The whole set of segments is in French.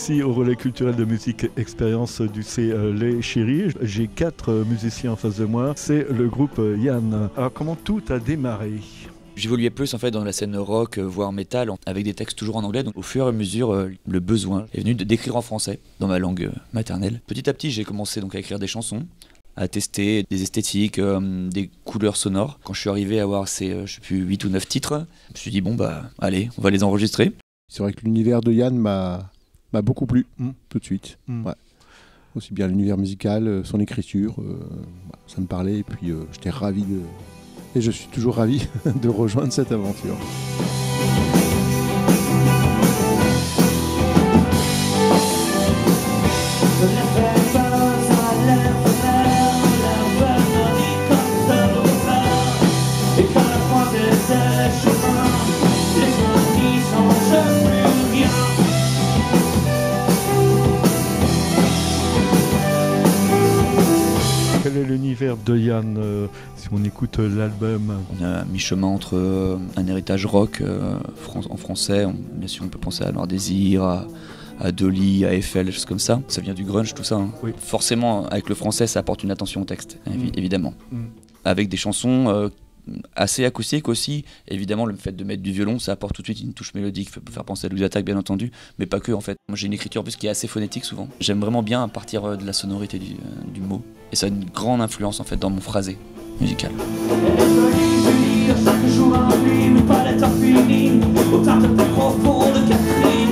ici au Relais culturel de musique expérience du C Les Chéris. J'ai 4 musiciens en face de moi. C'est le groupe Yann. Alors comment tout a démarré ? J'évoluais plus en fait dans la scène rock, voire métal, avec des textes toujours en anglais. Donc au fur et à mesure, le besoin est venu d'écrire en français, dans ma langue maternelle. Petit à petit, j'ai commencé donc à écrire des chansons, à tester des esthétiques, des couleurs sonores. Quand je suis arrivé à avoir ces, 8 ou 9 titres, je me suis dit bon bah allez, on va les enregistrer. C'est vrai que l'univers de Yann m'a beaucoup plu tout de suite. Ouais. Aussi bien l'univers musical, son écriture, ça me parlait et puis j'étais ravi et je suis toujours ravi de rejoindre cette aventure. Quel est l'univers de Yann si on écoute l'album ? On a mi-chemin entre un héritage rock en français, bien sûr on peut penser à Noir Désir, à Dolly, à Eiffel, des choses comme ça. Ça vient du grunge, tout ça. Hein. Oui. Forcément, avec le français, ça apporte une attention au texte, évidemment. Avec des chansons assez acoustiques aussi. Évidemment, le fait de mettre du violon, ça apporte tout de suite une touche mélodique, peut faire penser à Louise Attaque, bien entendu, mais pas que en fait. Moi, j'ai une écriture en plus qui est assez phonétique souvent. J'aime vraiment bien partir de la sonorité du mot. Et ça a une grande influence en fait dans mon phrasé musical. Chaque jour un lit, une palette infinie, au teint de plus profond de Catherine.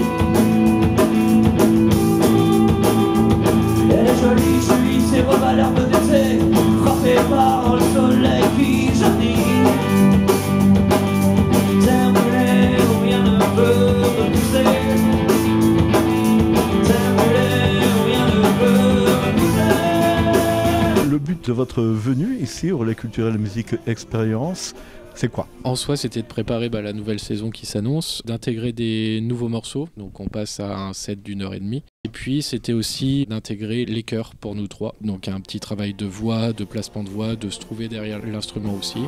Elle est jolie, ses robes à l'herbe d'été, frappée par le soleil qui jardine. Terre brûlée où rien ne peut repousser. Terre brûlée où rien ne peut repousser. Le but de votre venue ici au Relais culturel de musique expérience, c'est quoi ? En soi, c'était de préparer la nouvelle saison qui s'annonce, d'intégrer des nouveaux morceaux, donc on passe à un set d'1h30. Et puis c'était aussi d'intégrer les chœurs pour nous trois, donc un petit travail de voix, de placement de voix, de se trouver derrière l'instrument aussi.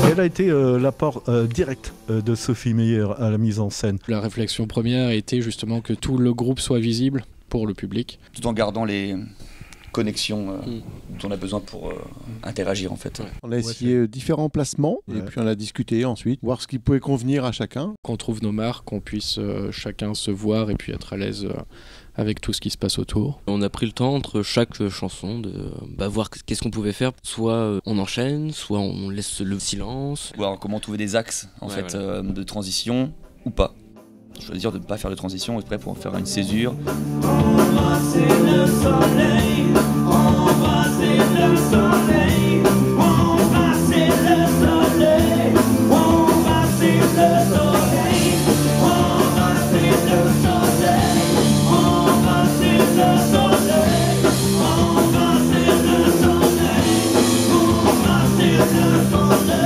Quel a été l'apport direct de Sophie Meyer à la mise en scène ? La réflexion première était justement que tout le groupe soit visible pour le public. Tout en gardant les connexions dont on a besoin pour interagir en fait. Ouais. On a essayé différents placements et puis on a discuté ensuite, voir ce qui pouvait convenir à chacun. Qu'on trouve nos marques, qu'on puisse chacun se voir et puis être à l'aise avec tout ce qui se passe autour. On a pris le temps entre chaque chanson de voir qu'est-ce qu'on pouvait faire. Soit on enchaîne, soit on laisse le silence. Voir comment trouver des axes en fait, voilà. De transition ou pas. Choisir de ne pas faire de transition exprès pour en faire une césure. Embrasser le soleil, embrasser le soleil, embrasser le soleil, embrasser le soleil, embrasser le soleil, embrasser le soleil, embrasser le soleil, embrasser le soleil.